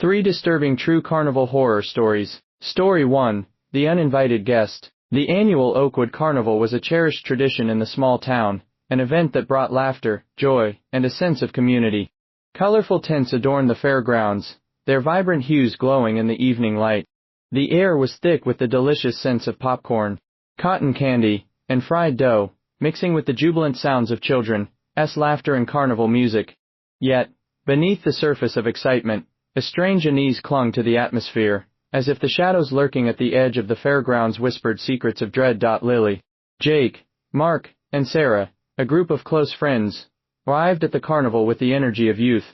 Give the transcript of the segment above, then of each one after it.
3 disturbing true carnival horror stories. Story 1. The Uninvited Guest. The annual Oakwood Carnival was a cherished tradition in the small town, an event that brought laughter, joy, and a sense of community. Colorful tents adorned the fairgrounds, their vibrant hues glowing in the evening light. The air was thick with the delicious scents of popcorn, cotton candy, and fried dough, mixing with the jubilant sounds of children's laughter and carnival music. Yet, beneath the surface of excitement, a strange unease clung to the atmosphere, as if the shadows lurking at the edge of the fairgrounds whispered secrets of dread. Lily, Jake, Mark, and Sarah, a group of close friends, arrived at the carnival with the energy of youth.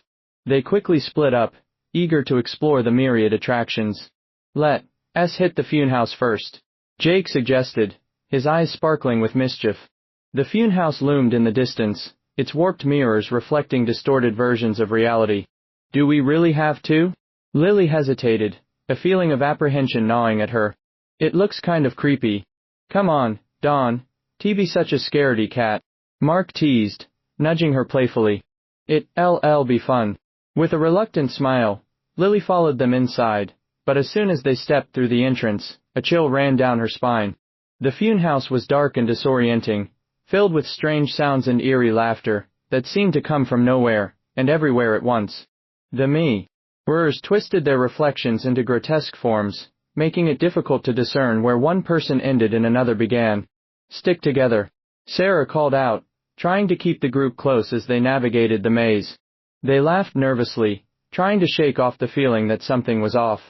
They quickly split up, eager to explore the myriad attractions. Let's hit the funhouse first, Jake suggested, his eyes sparkling with mischief. The funhouse loomed in the distance, its warped mirrors reflecting distorted versions of reality. Do we really have to? Lily hesitated, a feeling of apprehension gnawing at her. It looks kind of creepy. Come on, Dawn, be such a scaredy cat, Mark teased, nudging her playfully. It'll be fun. With a reluctant smile, Lily followed them inside, but as soon as they stepped through the entrance, a chill ran down her spine. The funhouse was dark and disorienting, filled with strange sounds and eerie laughter that seemed to come from nowhere and everywhere at once. The mirrors twisted their reflections into grotesque forms, making it difficult to discern where one person ended and another began. Stick together, Sarah called out, trying to keep the group close as they navigated the maze. They laughed nervously, trying to shake off the feeling that something was off.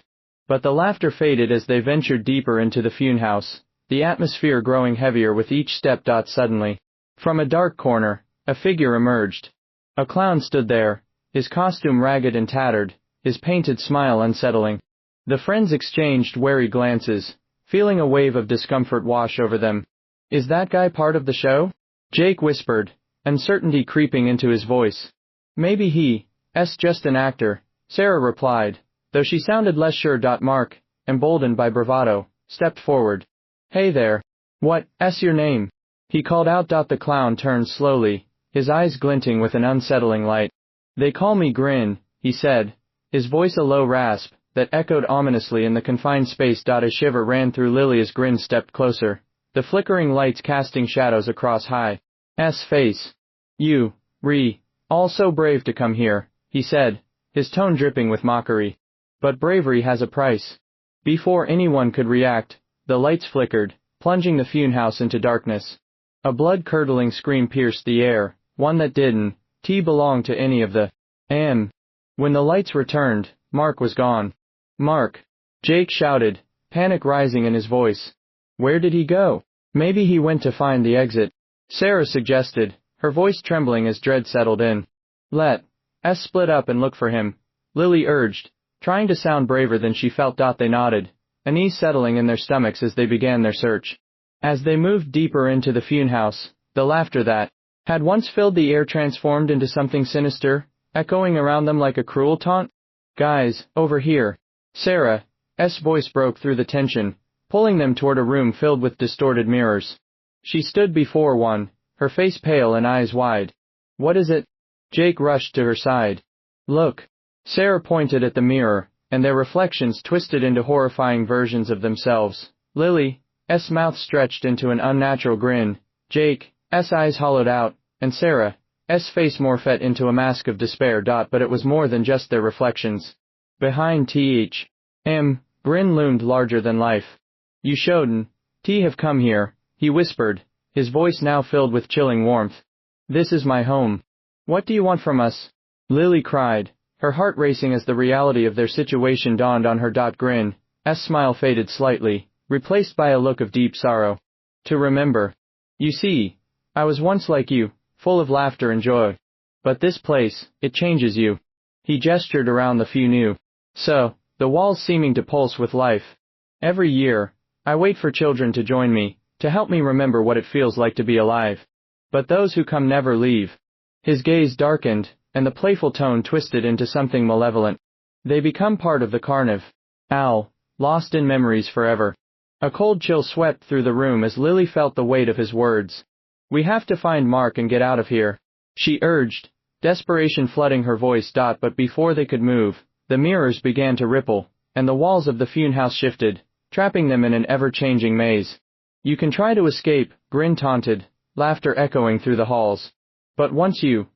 But the laughter faded as they ventured deeper into the funhouse, the atmosphere growing heavier with each step. Suddenly, from a dark corner, a figure emerged. A clown stood there, his costume ragged and tattered, his painted smile unsettling. The friends exchanged wary glances, feeling a wave of discomfort wash over them. Is that guy part of the show? Jake whispered, uncertainty creeping into his voice. Maybe he's just an actor, Sarah replied, though she sounded less sure. Mark, emboldened by bravado, stepped forward. Hey there. What's your name? He called out. The clown turned slowly, his eyes glinting with an unsettling light. They call me Grin, he said, his voice a low rasp that echoed ominously in the confined space. A shiver ran through Lily as Grin stepped closer, the flickering lights casting shadows across High's face. You, all so brave to come here, he said, his tone dripping with mockery. But bravery has a price. Before anyone could react, the lights flickered, plunging the funhouse into darkness. A blood-curdling scream pierced the air, one that didn't belong to any of the When the lights returned, Mark was gone. Mark! Jake shouted, panic rising in his voice. Where did he go? Maybe he went to find the exit, Sarah suggested, her voice trembling as dread settled in. Let's split up and look for him, Lily urged, trying to sound braver than she felt. They nodded, unease settling in their stomachs as they began their search. As they moved deeper into the funhouse, the laughter that had once filled the air transformed into something sinister, echoing around them like a cruel taunt. Guys, over here. Sarah's voice broke through the tension, pulling them toward a room filled with distorted mirrors. She stood before one, her face pale and eyes wide. What is it? Jake rushed to her side. Look. Sarah pointed at the mirror, and their reflections twisted into horrifying versions of themselves. Lily's mouth stretched into an unnatural grin, Jake's eyes hollowed out, and Sarah's face morphed into a mask of despair. But it was more than just their reflections. Behind Grin loomed larger than life. You shouldn't have come here, he whispered, his voice now filled with chilling warmth. This is my home. What do you want from us? Lily cried, her heart racing as the reality of their situation dawned on her. Grin's smile faded slightly, replaced by a look of deep sorrow. To remember. You see, I was once like you, full of laughter and joy. But this place, it changes you. He gestured around the few new. The walls seeming to pulse with life. Every year, I wait for children to join me, to help me remember what it feels like to be alive. But those who come never leave. His gaze darkened, and the playful tone twisted into something malevolent. They become part of the carnival, lost in memories forever. A cold chill swept through the room as Lily felt the weight of his words. We have to find Mark and get out of here, she urged, desperation flooding her voice. But before they could move, The mirrors began to ripple, and the walls of the funhouse shifted, trapping them in an ever-changing maze. "You can try to escape," Grin taunted, laughter echoing through the halls. "But once you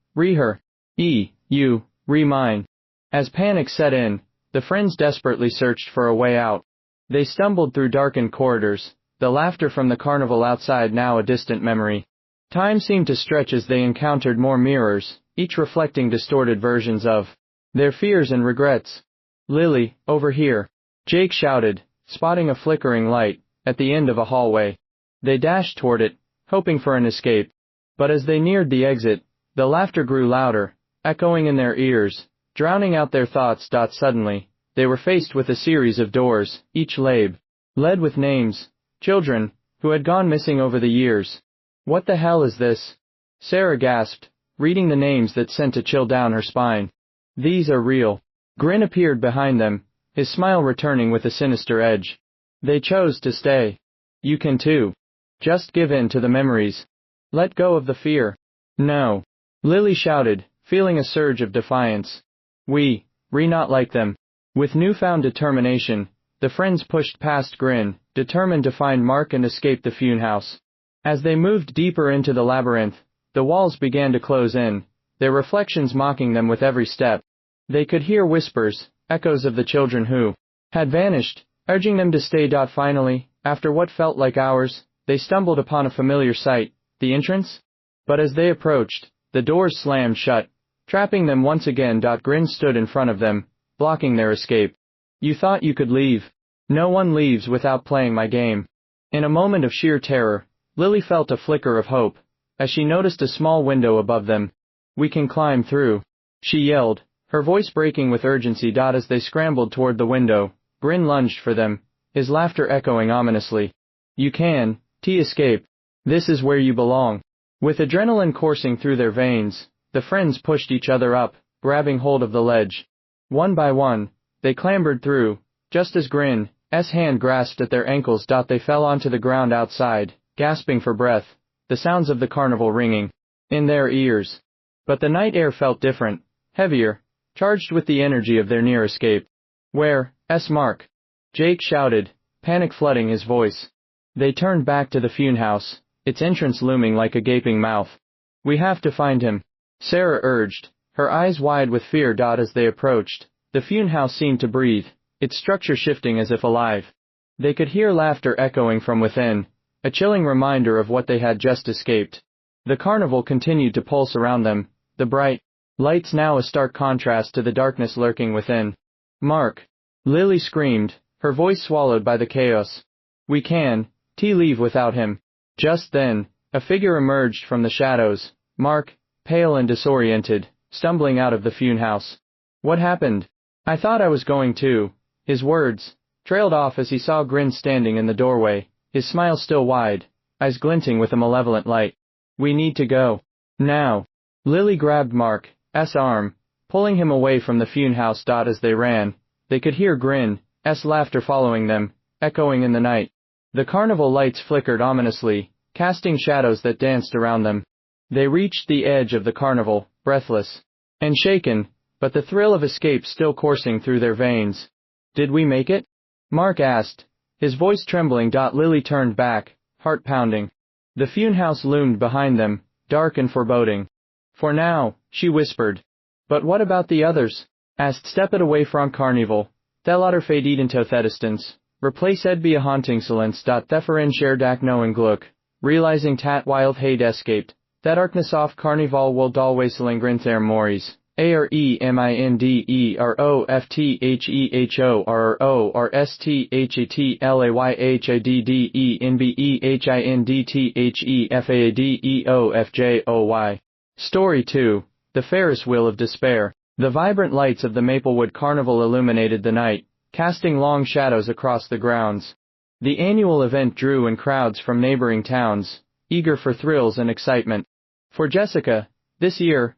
mine." As panic set in, the friends desperately searched for a way out. They stumbled through darkened corridors, the laughter from the carnival outside now a distant memory. Time seemed to stretch as they encountered more mirrors, each reflecting distorted versions of their fears and regrets. "Lily, over here!" Jake shouted, spotting a flickering light at the end of a hallway. They dashed toward it, hoping for an escape. But as they neared the exit, the laughter grew louder, echoing in their ears, drowning out their thoughts. Suddenly, they were faced with a series of doors, each led with names, children, who had gone missing over the years. "What the hell is this?" Sarah gasped, reading the names that sent a chill down her spine. "These are real." Grin appeared behind them, his smile returning with a sinister edge. "They chose to stay. You can too. Just give in to the memories. Let go of the fear." "No," Lily shouted, feeling a surge of defiance. We're not like them." With newfound determination, the friends pushed past Grin, determined to find Mark and escape the funhouse. As they moved deeper into the labyrinth, the walls began to close in, their reflections mocking them with every step. They could hear whispers, echoes of the children who had vanished, urging them to stay. Finally, after what felt like hours, they stumbled upon a familiar sight, the entrance. But as they approached, the doors slammed shut, trapping them once again. Grin stood in front of them, blocking their escape. "You thought you could leave. No one leaves without playing my game." In a moment of sheer terror, Lily felt a flicker of hope, as she noticed a small window above them. "We can climb through," she yelled, her voice breaking with urgency. As they scrambled toward the window, Grin lunged for them, his laughter echoing ominously. "You can, escape. This is where you belong." With adrenaline coursing through their veins, the friends pushed each other up, grabbing hold of the ledge. One by one, they clambered through, just as Grin's hand grasped at their ankles. They fell onto the ground outside, gasping for breath, the sounds of the carnival ringing in their ears. But the night air felt different, heavier, charged with the energy of their near escape. "Where's Mark?" Jake shouted, panic flooding his voice. They turned back to the funhouse, its entrance looming like a gaping mouth. "We have to find him," Sarah urged, her eyes wide with fear. As they approached, the funhouse seemed to breathe, its structure shifting as if alive. They could hear laughter echoing from within, a chilling reminder of what they had just escaped. The carnival continued to pulse around them, the bright lights now a stark contrast to the darkness lurking within. "Mark!" Lily screamed, her voice swallowed by the chaos. "We can't leave without him." Just then, a figure emerged from the shadows, Mark, pale and disoriented, stumbling out of the funhouse. "What happened? I thought I was going to." His words trailed off as he saw Grin standing in the doorway, his smile still wide, eyes glinting with a malevolent light. "We need to go. Now." Lily grabbed Mark's arm, pulling him away from the funhouse. As they ran, they could hear Grin's laughter following them, echoing in the night. The carnival lights flickered ominously, casting shadows that danced around them. They reached the edge of the carnival, breathless and shaken, but the thrill of escape still coursing through their veins. "Did we make it?" Mark asked, his voice trembling. Lily turned back, heart pounding. The funhouse loomed behind them, dark and foreboding. "For now," she whispered. "But what about the others?" asked Steppet away from Carnival. "Thelater fadid into thedistance. Replace Edby a haunting silence. Theferin sherdak knowing gluck. Realizing tat wild hate escaped. That arkness off Carnival will dalwaseling grinther moris. AREMANDEROFTHEHEHOROSTHEHINDTHEFADEOFJOY. Story 2. The Ferris Wheel of Despair. The vibrant lights of the Maplewood Carnival illuminated the night, casting long shadows across the grounds. The annual event drew in crowds from neighboring towns, eager for thrills and excitement. For Jessica, this year's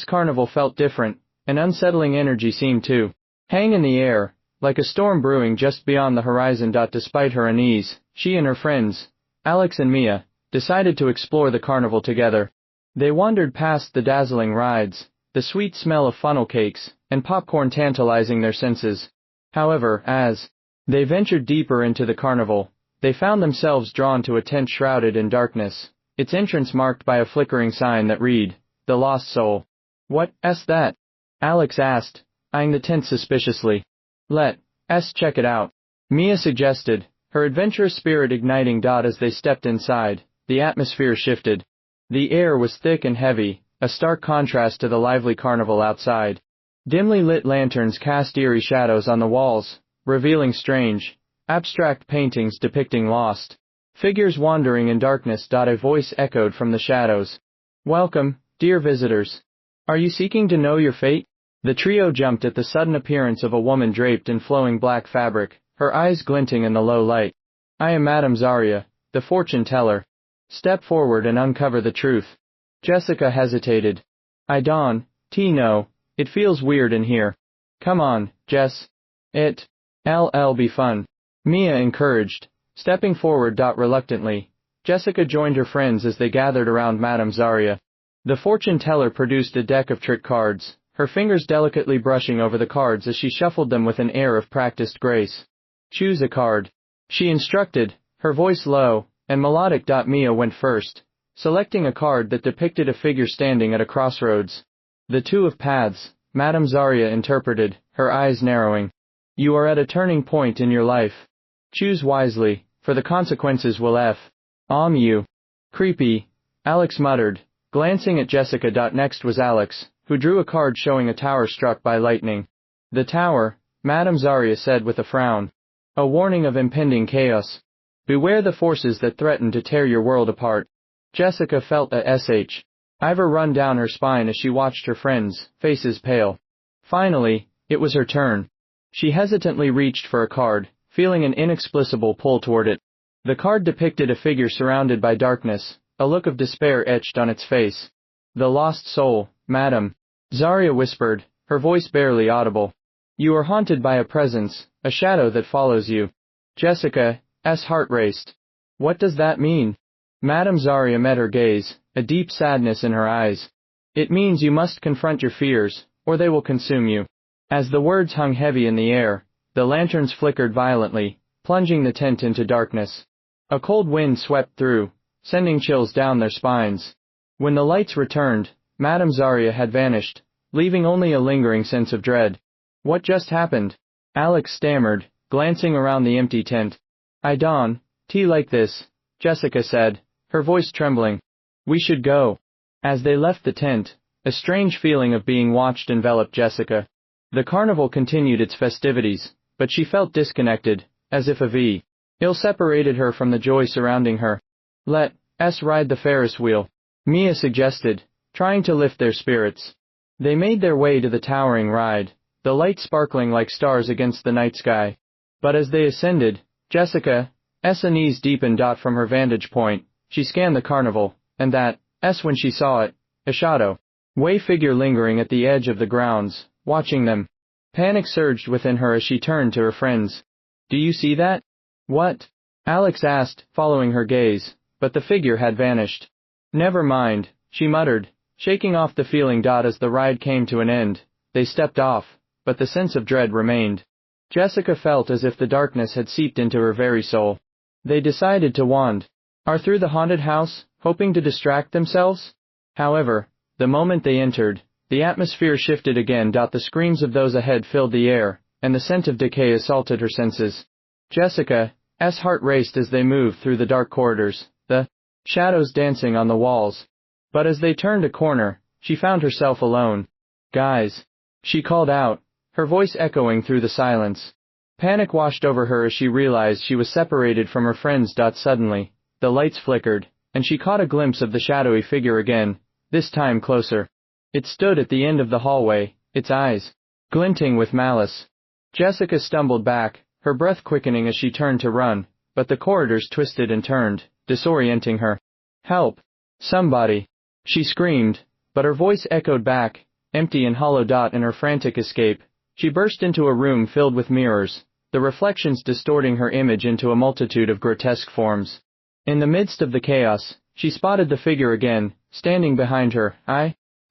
carnival felt different, an unsettling energy seemed to hang in the air, like a storm brewing just beyond the horizon. Despite her unease, she and her friends, Alex and Mia, decided to explore the carnival together. They wandered past the dazzling rides, the sweet smell of funnel cakes, and popcorn tantalizing their senses. However, as they ventured deeper into the carnival, they found themselves drawn to a tent shrouded in darkness, its entrance marked by a flickering sign that read, "The Lost Soul." "What's that?" Alex asked, eyeing the tent suspiciously. "Let's check it out," Mia suggested, her adventurous spirit igniting. As they stepped inside, the atmosphere shifted. The air was thick and heavy, a stark contrast to the lively carnival outside. Dimly lit lanterns cast eerie shadows on the walls, revealing strange, abstract paintings depicting lost figures wandering in darkness. A voice echoed from the shadows. "Welcome, dear visitors. Are you seeking to know your fate?" The trio jumped at the sudden appearance of a woman draped in flowing black fabric, her eyes glinting in the low light. "I am Madame Zarya, the fortune teller. Step forward and uncover the truth." Jessica hesitated. "I don't know. It feels weird in here." "Come on, Jess. It'll be fun," Mia encouraged, stepping forward. Reluctantly, Jessica joined her friends as they gathered around Madame Zarya. The fortune teller produced a deck of trick cards, her fingers delicately brushing over the cards as she shuffled them with an air of practiced grace. "Choose a card," she instructed, her voice low and melodic. Mia went first, selecting a card that depicted a figure standing at a crossroads. "The Two of Paths," Madame Zarya interpreted, her eyes narrowing. "You are at a turning point in your life. Choose wisely, for the consequences will you." "Creepy," Alex muttered, glancing at Jessica. Next was Alex, who drew a card showing a tower struck by lightning. "The tower," Madame Zarya said with a frown. "A warning of impending chaos. Beware the forces that threaten to tear your world apart." Jessica felt a shiver run down her spine as she watched her friends' faces pale. Finally, it was her turn. She hesitantly reached for a card, feeling an inexplicable pull toward it. The card depicted a figure surrounded by darkness, a look of despair etched on its face. "The lost soul, Madame," Zarya whispered, her voice barely audible. "You are haunted by a presence, a shadow that follows you." Jessica's heart raced. "What does that mean?" Madame Zarya met her gaze, a deep sadness in her eyes. "It means you must confront your fears, or they will consume you." As the words hung heavy in the air, the lanterns flickered violently, plunging the tent into darkness. A cold wind swept through, sending chills down their spines. When the lights returned, Madame Zarya had vanished, leaving only a lingering sense of dread. "What just happened?" Alex stammered, glancing around the empty tent. "I don't like this," Jessica said, her voice trembling. "We should go." As they left the tent, a strange feeling of being watched enveloped Jessica. The carnival continued its festivities, but she felt disconnected, as if a veil separated her from the joy surrounding her. "Let's ride the Ferris wheel," Mia suggested, trying to lift their spirits. They made their way to the towering ride, the lights sparkling like stars against the night sky. But as they ascended, Jessica's unease deepened. From her vantage point, she scanned the carnival, and when she saw it, a shadowy figure lingering at the edge of the grounds, watching them. Panic surged within her as she turned to her friends. "Do you see that?" "What?" Alex asked, following her gaze, but the figure had vanished. "Never mind," she muttered, shaking off the feeling. As the ride came to an end, they stepped off, but the sense of dread remained. Jessica felt as if the darkness had seeped into her very soul. They decided to wander through the haunted house, hoping to distract themselves. However, the moment they entered, the atmosphere shifted again. The screams of those ahead filled the air, and the scent of decay assaulted her senses. Jessica's heart raced as they moved through the dark corridors, the shadows dancing on the walls. But as they turned a corner, she found herself alone. "Guys," she called out, her voice echoing through the silence. Panic washed over her as she realized she was separated from her friends. Suddenly, the lights flickered, and she caught a glimpse of the shadowy figure again, this time closer. It stood at the end of the hallway, its eyes glinting with malice. Jessica stumbled back, her breath quickening as she turned to run, but the corridors twisted and turned, disorienting her. "Help! Somebody!" she screamed, but her voice echoed back, empty and hollow. In her frantic escape, she burst into a room filled with mirrors, the reflections distorting her image into a multitude of grotesque forms. In the midst of the chaos, she spotted the figure again, standing behind her,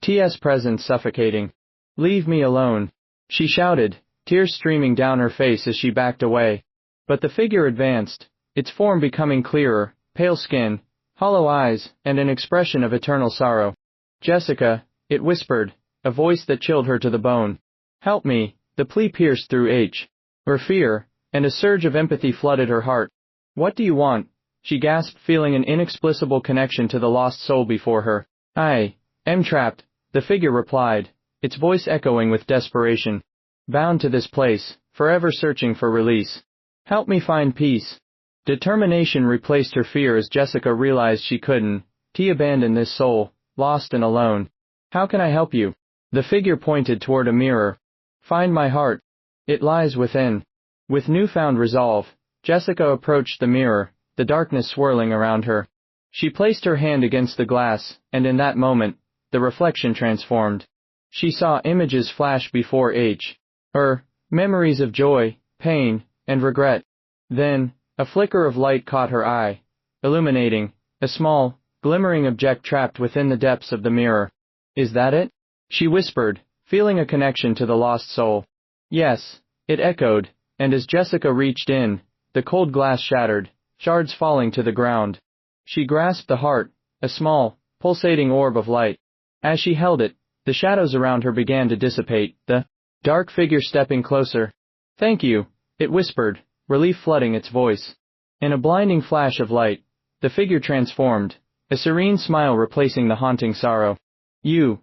its presence suffocating. "Leave me alone." she shouted, tears streaming down her face as she backed away. But the figure advanced, its form becoming clearer, pale skin, hollow eyes, and an expression of eternal sorrow. "Jessica," it whispered, a voice that chilled her to the bone. "Help me." The plea pierced through her fear, and a surge of empathy flooded her heart. "What do you want?" she gasped, feeling an inexplicable connection to the lost soul before her. "I am trapped," the figure replied, its voice echoing with desperation. "Bound to this place, forever searching for release. Help me find peace." Determination replaced her fear as Jessica realized she couldn't abandon this soul, lost and alone. "How can I help you?" The figure pointed toward a mirror. "Find my heart. It lies within." With newfound resolve, Jessica approached the mirror, the darkness swirling around her. She placed her hand against the glass, and in that moment, the reflection transformed. She saw images flash before her, memories of joy, pain, and regret. Then, a flicker of light caught her eye, illuminating a small, glimmering object trapped within the depths of the mirror. "Is that it?" she whispered, feeling a connection to the lost soul. "Yes," it echoed, and as Jessica reached in, the cold glass shattered, shards falling to the ground. She grasped the heart, a small, pulsating orb of light. As she held it, the shadows around her began to dissipate, the dark figure stepping closer. "Thank you," it whispered, relief flooding its voice. In a blinding flash of light, the figure transformed, a serene smile replacing the haunting sorrow. "You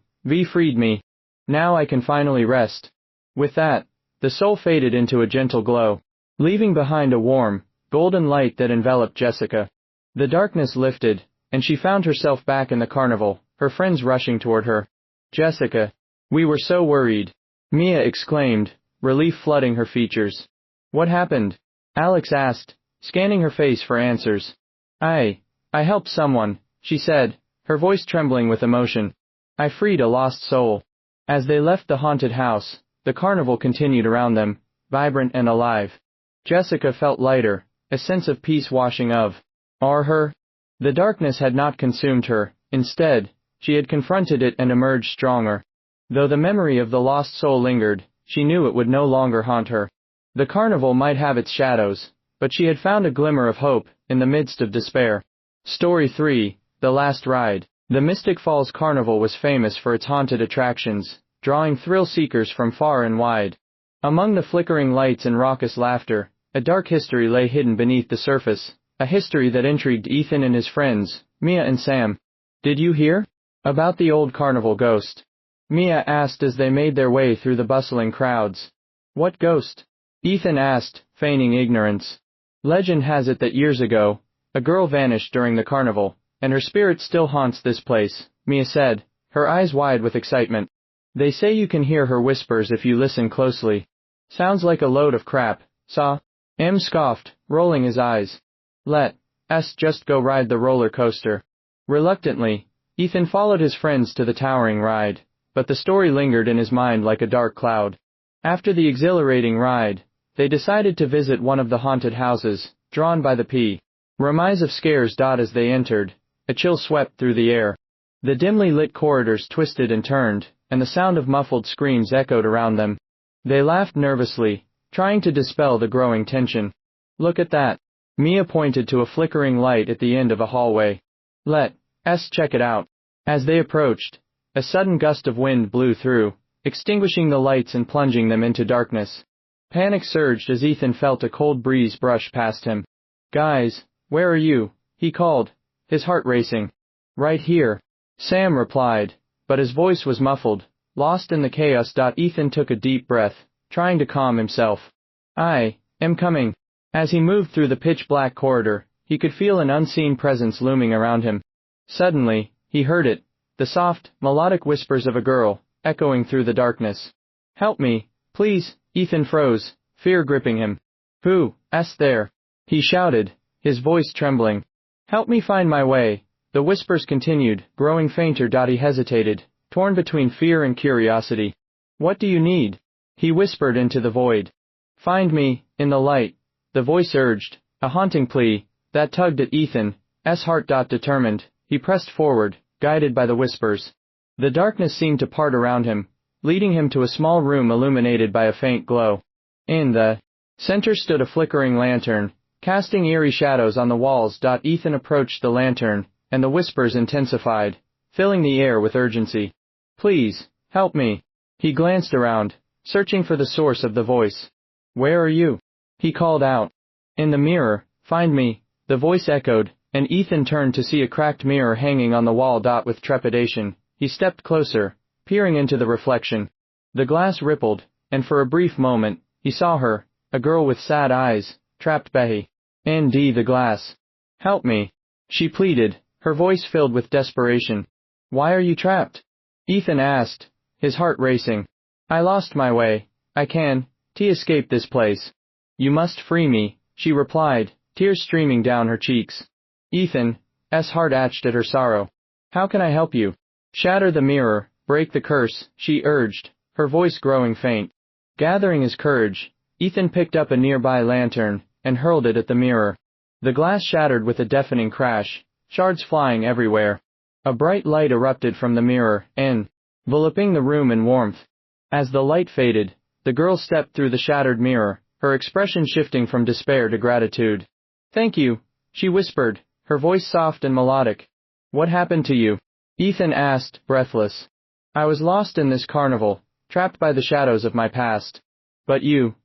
freed me. Now I can finally rest." With that, the soul faded into a gentle glow, leaving behind a warm, golden light that enveloped Jessica. The darkness lifted, and she found herself back in the carnival, her friends rushing toward her. "Jessica, we were so worried," Mia exclaimed, relief flooding her features. "What happened?" Alex asked, scanning her face for answers. I helped someone," she said, her voice trembling with emotion. "I freed a lost soul." As they left the haunted house, the carnival continued around them, vibrant and alive. Jessica felt lighter, a sense of peace washing over her. The darkness had not consumed her, instead, she had confronted it and emerged stronger. Though the memory of the lost soul lingered, she knew it would no longer haunt her. The carnival might have its shadows, but she had found a glimmer of hope in the midst of despair. Story 3, The Last Ride. The Mystic Falls Carnival was famous for its haunted attractions, drawing thrill-seekers from far and wide. Among the flickering lights and raucous laughter, a dark history lay hidden beneath the surface, a history that intrigued Ethan and his friends, Mia and Sam. "Did you hear about the old carnival ghost?" Mia asked as they made their way through the bustling crowds. "What ghost?" Ethan asked, feigning ignorance. "Legend has it that years ago, a girl vanished during the carnival, and her spirit still haunts this place," Mia said, her eyes wide with excitement. "They say you can hear her whispers if you listen closely." "Sounds like a load of crap," Sam scoffed, rolling his eyes. "Let's just go ride the roller coaster." Reluctantly, Ethan followed his friends to the towering ride, but the story lingered in his mind like a dark cloud. After the exhilarating ride, they decided to visit one of the haunted houses, drawn by the premise of scares. As they entered, a chill swept through the air. The dimly lit corridors twisted and turned, and the sound of muffled screams echoed around them. They laughed nervously, trying to dispel the growing tension. "Look at that." Mia pointed to a flickering light at the end of a hallway. "Let's check it out." As they approached, a sudden gust of wind blew through, extinguishing the lights and plunging them into darkness. Panic surged as Ethan felt a cold breeze brush past him. "Guys, where are you?" he called, his heart racing. "Right here," Sam replied, but his voice was muffled, lost in the chaos. Ethan took a deep breath, trying to calm himself. "I am coming." As he moved through the pitch-black corridor, he could feel an unseen presence looming around him. Suddenly, he heard it, the soft, melodic whispers of a girl, echoing through the darkness. "Help me, please." Ethan froze, fear gripping him. "Who's there?" he shouted, his voice trembling. "Help me find my way." The whispers continued, growing fainter. He hesitated, torn between fear and curiosity. "What do you need?" he whispered into the void. "Find me, in the light," the voice urged, a haunting plea that tugged at Ethan's heart. Determined, he pressed forward, guided by the whispers. The darkness seemed to part around him, leading him to a small room illuminated by a faint glow. In the center stood a flickering lantern, casting eerie shadows on the walls. Ethan approached the lantern, and the whispers intensified, filling the air with urgency. "Please, help me." He glanced around, searching for the source of the voice. "Where are you?" he called out. "In the mirror, find me," the voice echoed, and Ethan turned to see a cracked mirror hanging on the wall. With trepidation, he stepped closer, peering into the reflection. The glass rippled, and for a brief moment, he saw her, a girl with sad eyes, trapped behind the glass. "Help me," she pleaded, her voice filled with desperation. "Why are you trapped?" Ethan asked, his heart racing. "I lost my way. I can't escape this place." "You must free me," she replied, tears streaming down her cheeks. Ethan's heart ached at her sorrow. "How can I help you?" "Shatter the mirror, break the curse," she urged, her voice growing faint. Gathering his courage, Ethan picked up a nearby lantern and hurled it at the mirror. The glass shattered with a deafening crash, shards flying everywhere. A bright light erupted from the mirror, enveloping the room in warmth. As the light faded, the girl stepped through the shattered mirror, her expression shifting from despair to gratitude. "Thank you," she whispered, her voice soft and melodic. "What happened to you?" Ethan asked, breathless. "I was lost in this carnival, trapped by the shadows of my past. But you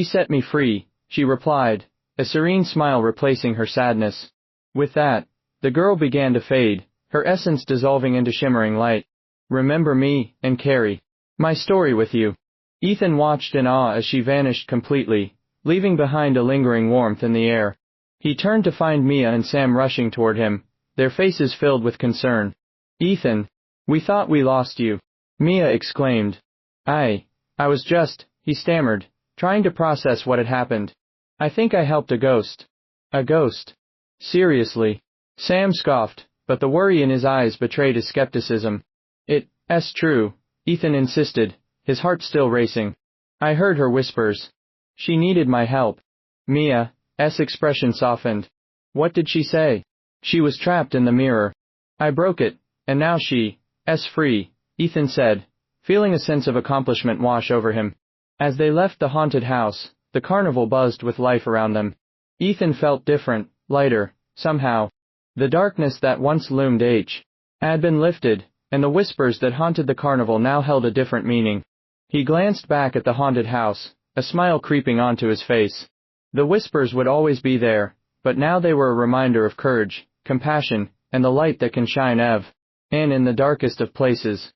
set me free," she replied, a serene smile replacing her sadness. With that, the girl began to fade, her essence dissolving into shimmering light. "Remember me, and carry my story with you." Ethan watched in awe as she vanished completely, leaving behind a lingering warmth in the air. He turned to find Mia and Sam rushing toward him, their faces filled with concern. "Ethan, we thought we lost you," Mia exclaimed. I was just," he stammered, trying to process what had happened. "I think I helped a ghost." "A ghost? Seriously?" Sam scoffed, but the worry in his eyes betrayed his skepticism. "It's true," Ethan insisted, his heart still racing. "I heard her whispers. She needed my help." Mia's expression softened. "What did she say?" "She was trapped in the mirror. I broke it, and now she's free," Ethan said, feeling a sense of accomplishment wash over him. As they left the haunted house, the carnival buzzed with life around them. Ethan felt different, lighter, somehow. The darkness that once loomed had been lifted, and the whispers that haunted the carnival now held a different meaning. He glanced back at the haunted house, a smile creeping onto his face. The whispers would always be there, but now they were a reminder of courage, compassion, and the light that can shine in the darkest of places.